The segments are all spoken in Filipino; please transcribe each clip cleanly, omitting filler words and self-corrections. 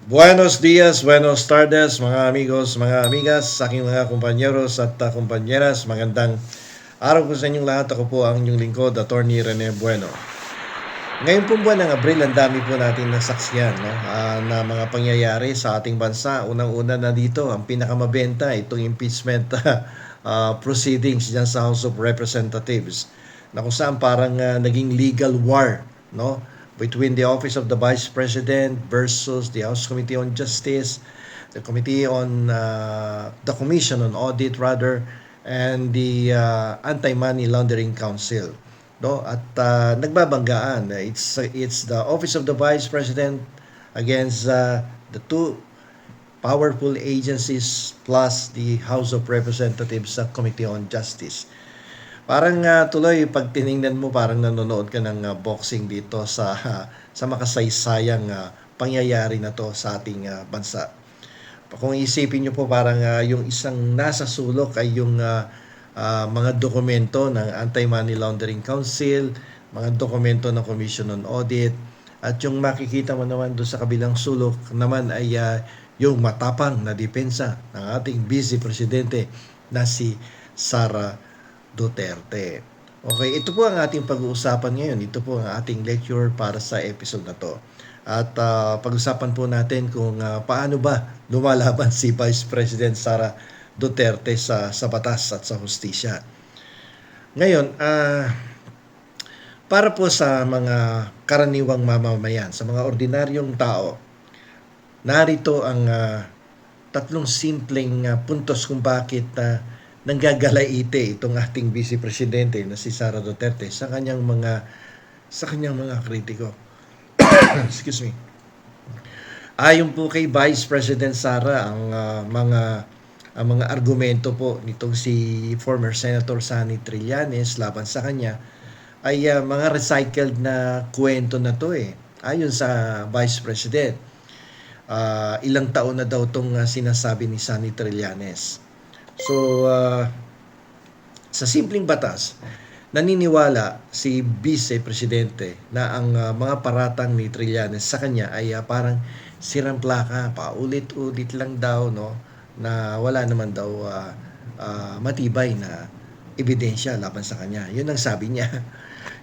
Buenos dias, buenos tardes, mga amigos, mga amigas, sa aking mga kumpanyeros at kumpanyeras. Magandang araw po sa inyong lahat. Ako po ang inyong lingkod, Attorney Rene Bueno. Ngayon pong buwan ng Abril, ang dami po natin nasaksiyan na mga pangyayari sa ating bansa. Unang-una na dito, ang pinakamabenta, itong impeachment proceedings dyan sa House of Representatives, na kung saan parang naging legal war, no? Between the Office of the Vice President versus the House Committee on Justice, the Committee on the Commission on Audit rather, and the Anti-Money Laundering Council, no? At nagbabanggaan, it's the Office of the Vice President against the two powerful agencies plus the House of Representatives sa Committee on Justice. Parang tuloy pag tiningnan mo parang nanonood ka ng boxing dito sa sa makasaysayang pangyayari na to sa ating bansa. Kung isipin niyo po parang yung isang nasa sulok ay yung mga dokumento ng Anti-Money Laundering Council, mga dokumento ng Commission on Audit, at yung makikita mo naman doon sa kabilang sulok naman ay yung matapang na depensa ng ating Vice Presidente na si Sara Duterte. Okay, ito po ang ating pag-uusapan ngayon. Ito po ang ating lecture para sa episode na to. At pag-usapan po natin kung paano ba lumalaban si Vice President Sara Duterte sa batas at sa hustisya. Ngayon, para po sa mga karaniwang mamamayan, sa mga ordinaryong tao, narito ang tatlong simpleng puntos kung bakit nanggagalaite itong ating Vice Presidente na si Sara Duterte sa kanyang mga kritiko. Excuse me. Ayon po kay Vice President Sara, ang mga argumento po nitong si former Senator Sani Trillanes laban sa kanya ay mga recycled na kwento na to eh. Ayon sa Vice President, ilang taon na daw tong sinasabi ni Sani Trillanes. So, sa simpleng batas, naniniwala si Vice Presidente na ang mga paratang ni Trillanes sa kanya ay parang sirang plaka, paulit-ulit lang daw, no, na wala naman daw matibay na ebidensya laban sa kanya. Yun ang sabi niya.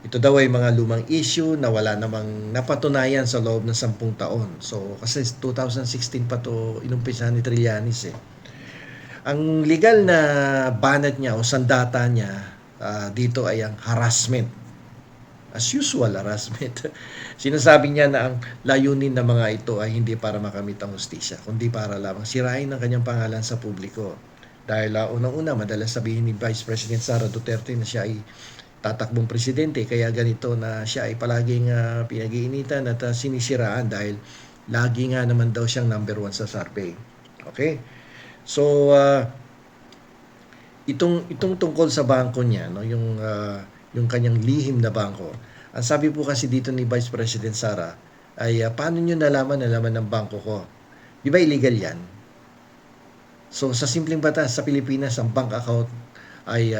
Ito daw ay mga lumang issue na wala namang napatunayan sa loob ng 10 taon. So, kasi 2016 pa to inumpisa ni Trillanes eh. Ang legal na banat niya o sandata niya dito ay ang harassment. As usual, harassment. Sinasabi niya na ang layunin ng mga ito ay hindi para makamit ang hustisya, kundi para lamang sirain ang kanyang pangalan sa publiko. Dahil unang-una, madalas sabihin ni Vice President Sara Duterte na siya ay tatakbong presidente, kaya ganito na siya ay palaging pinag-iinitan at sinisiraan dahil lagi nga naman daw siyang number 1 sa survey. Okay? So, itong tungkol sa bangko niya, no, yung kanyang lihim na bangko. Ang sabi po kasi dito ni Vice President Sara ay paano niyo nalaman ng bangko ko? Di ba illegal yan? So, sa simpleng batas sa Pilipinas, ang bank account ay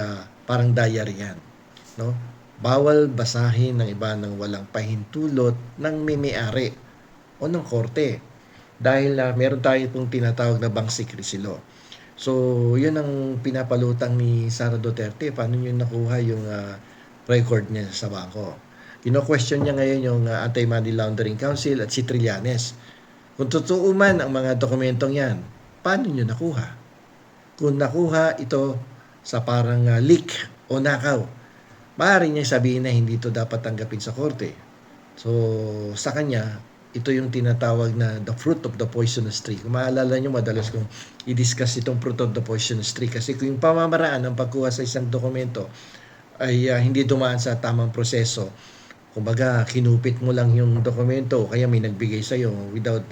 parang diary yan. No? Bawal basahin ng iba ng walang pahintulot ng may-ari o ng korte. Dahil meron tayo itong tinatawag na bank secrecy law. So, yun ang pinapalutang ni Sara Duterte. Paano niyo nakuha yung record niya sa bangko? Kino-question niya ngayon yung Anti-Money Laundering Council at si Trillanes. Kung totoo man ang mga dokumentong yan, paano niyo nakuha? Kung nakuha ito sa parang leak o nakaw, maaari niya sabihin na hindi ito dapat tanggapin sa korte. So, sa kanya, ito yung tinatawag na the fruit of the poisonous tree. Kung maalala nyo, madalas kong i-discuss itong fruit of the poisonous tree. Kasi kung yung pamamaraan ng pagkuha sa isang dokumento ay hindi dumaan sa tamang proseso, kumbaga kinupit mo lang yung dokumento, kaya may nagbigay sa'yo without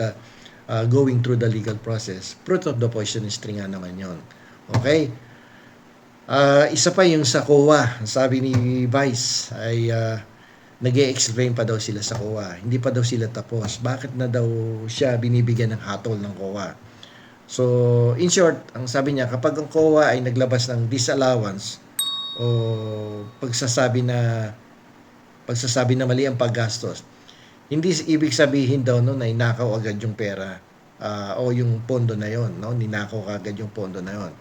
going through the legal process, fruit of the poisonous tree nga naman yon. Okay? Isa pa yung sa COA. Sabi ni Vice ay nag-e-explain pa daw sila sa COA. Hindi pa daw sila tapos. Bakit na daw siya binibigyan ng hatol ng COA? So, in short, ang sabi niya, kapag ang COA ay naglabas ng disallowance o pagsasabi na mali ang paggastos, hindi ibig sabihin daw no na inakaw agad yung pera. o yung pondo na yon, no? Ninakaw kagad yung pondo na yon.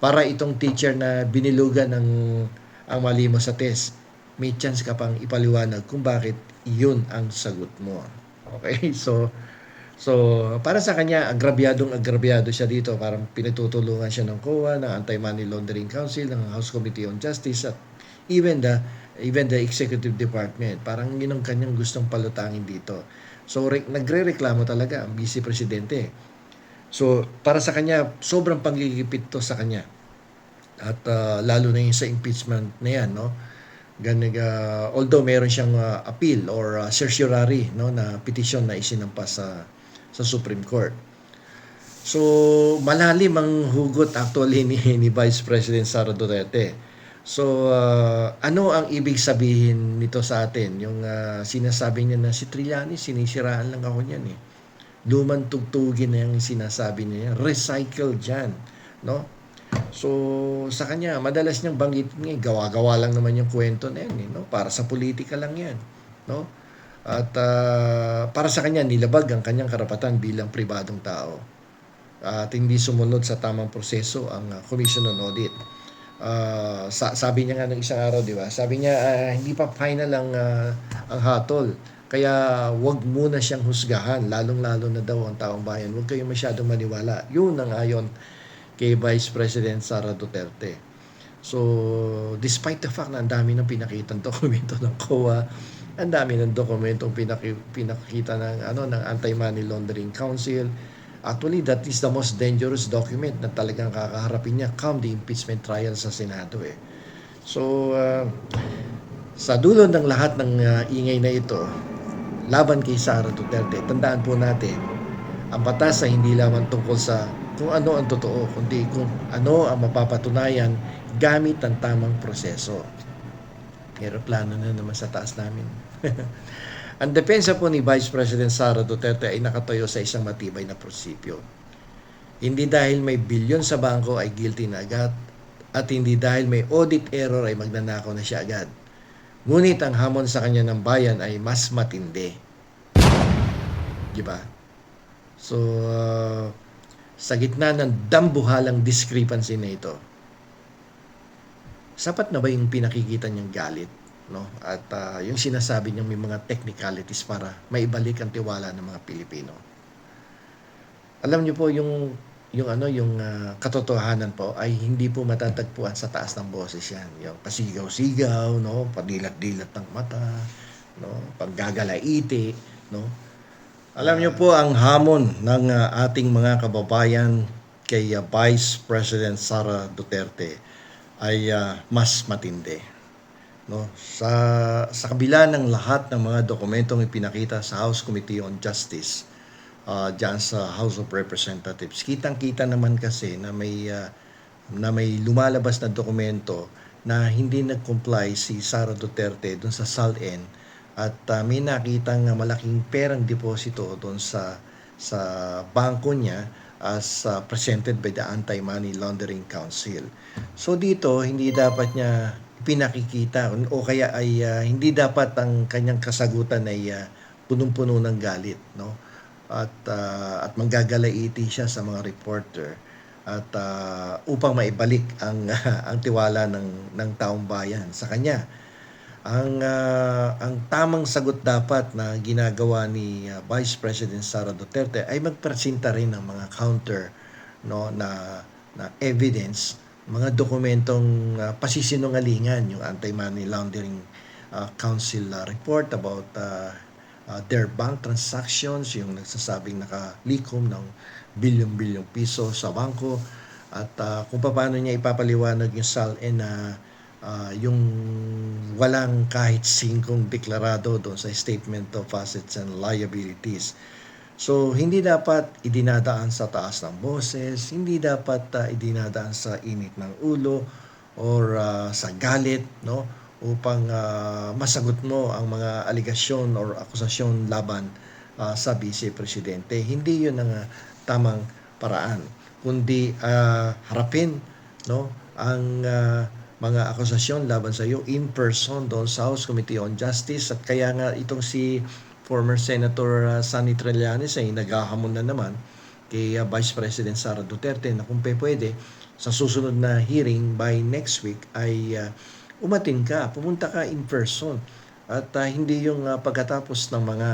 Para itong teacher na binilugan ng ang mali mo sa test, may chance ka pang ipaliwanag kung bakit yun ang sagot mo. Okay? So, para sa kanya, agrabyado siya dito. Parang pinagtutulungan siya ng COA, ng Anti-Money Laundering Council, ng House Committee on Justice, at even the Executive Department. Parang yun ang kanyang gustong palutangin dito. So, nagre-reklamo talaga ang Vice Presidente. So, para sa kanya, sobrang panggigipit to sa kanya. At lalo na yung sa impeachment na yan, no? Although meron siyang appeal or certiorari, no, na petition na isinampas sa Supreme Court. So, malalim ang hugot actually ni Vice President Sara Duterte. So, ano ang ibig sabihin nito sa atin? Yung sinasabi niya na si Trillanes, sinisiraan lang ako niyan eh. Lumang tugtugin na yung sinasabi niya. Recycle dyan, no? So, sa kanya, madalas niyang banggitin gawa-gawa lang naman yung kwento na yan, eh, no? Para sa politika lang yan, no? At para sa kanya, nilabag ang kanyang karapatan bilang pribadong tao. At hindi sumunod sa tamang proseso ang Commission on Audit. Sabi niya nga ng isang araw, di ba? Sabi niya, hindi pa final ang hatol. Kaya wag muna siyang husgahan, lalong-lalo na daw ang taong bayan. Huwag kayong masyadong maniwala. Yun ang ayon kay Vice President Sara Duterte. So, despite the fact na ang dami ng pinakitang dokumento ng COA, ang dami ng dokumentong pinakita ng Anti-Money Laundering Council. Actually, that is the most dangerous document na talagang kakaharapin niya come the impeachment trial sa Senado eh. So, sa dulo ng lahat ng ingay na ito, laban kay Sara Duterte, tandaan po natin, ang batas ay hindi lamang tungkol sa kung ano ang totoo, kundi kung ano ang mapapatunayan gamit ang tamang proseso. Aeroplano na naman sa taas namin. Ang depensa po ni Vice President Sara Duterte ay nakatayo sa isang matibay na prinsipyo. Hindi dahil may bilyon sa bangko ay guilty na agad, at hindi dahil may audit error ay magnanakaw na siya agad. Ngunit ang hamon sa kanya ng bayan ay mas matindi. Diba? So, sa gitna ng dambuhalang discrepancy na ito, sapat na ba yung pinakikita niyang galit, no? At yung sinasabi niyang may mga technicalities para maibalik ang tiwala ng mga Pilipino. Alam niyo po yung katotohanan po ay hindi po matatagpuan sa taas ng boses yan. Yung pasigaw-sigaw, no? Padilat-dilat ng mata, no? Paggagalaiti, no? Alam niyo po ang hamon ng ating mga kababayan kay Vice President Sara Duterte ay mas matindi, no? Sa kabila ng lahat ng mga dokumentong ipinakita sa House Committee on Justice, diyan sa House of Representatives, kitang-kita naman kasi na may lumalabas na dokumento na hindi nag-comply si Sara Duterte dun sa SALN, at may nakitang malaking perang deposito doon sa bangko niya as presented by the Anti-Money Laundering Council. So dito, hindi dapat niya pinakikita o kaya ay hindi dapat ang kanyang kasagutan ay punong-puno ng galit, no? At manggagalaiti siya sa mga reporter at upang maibalik ang ang tiwala ng taong bayan sa kanya. Ang tamang sagot dapat na ginagawa ni Vice President Sara Duterte ay magpresenta rin ng mga counter, no, na evidence, mga dokumentong pasisinungalingan, yung Anti-Money Laundering Council report about their bank transactions, yung nagsasabing nakalikom ng bilyon-bilyong piso sa bangko, at kung paano niya ipapaliwanag yung SALN na yung walang kahit singkong deklarado doon sa Statement of Assets and Liabilities. So, hindi dapat idinadaan sa taas ng boses, hindi dapat idinadaan sa init ng ulo or sa galit, no? Upang masagot mo ang mga aligasyon or akusasyon laban sa Vice Presidente. Hindi yun ang tamang paraan, kundi harapin, no, ang mga akusasyon laban sa iyo in person doon sa House Committee on Justice. At kaya nga itong si former Senator Sonny Trillanes ay naghahamon na naman kay Vice President Sara Duterte na kung pwede sa susunod na hearing by next week ay pumunta ka in person at hindi yung pagkatapos ng mga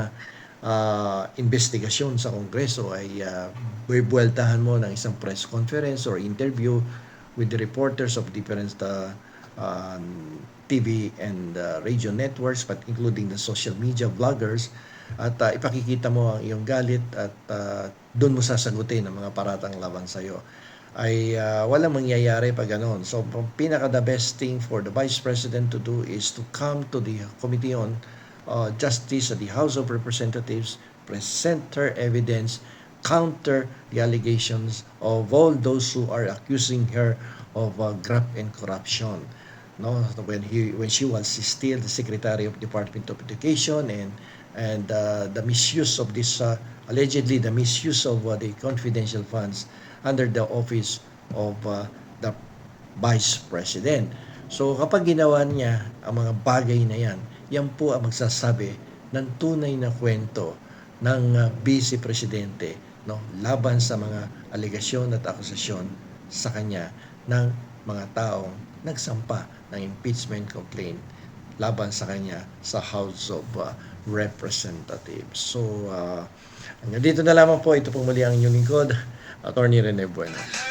investigasyon sa Kongreso ay buweltahan mo ng isang press conference or interview with the reporters of different TV and radio networks, but including the social media vloggers, at ipakikita mo ang iyong galit at doon mo sasagutin ang mga paratang laban sa iyo. Ay walang mangyayari pag ganoon. So pinaka the best thing for the Vice President to do is to come to the Committee on Justice at the House of Representatives, present her evidence, counter the allegations of all those who are accusing her of graft and corruption. No, when she was still the Secretary of Department of Education, and the misuse of this allegedly the misuse of the confidential funds under the office of the Vice President. So kapag ginawa niya ang mga bagay na yan po ang magsasabi ng tunay na kwento ng Vice Presidente, no, laban sa mga alegasyon at akusasyon sa kanya ng mga taong nagsampa ng impeachment complaint laban sa kanya sa House of Representatives. So hanggang dito na lamang po. Ito pong muli ang inyong lingkod, Attorney Rene Buenos.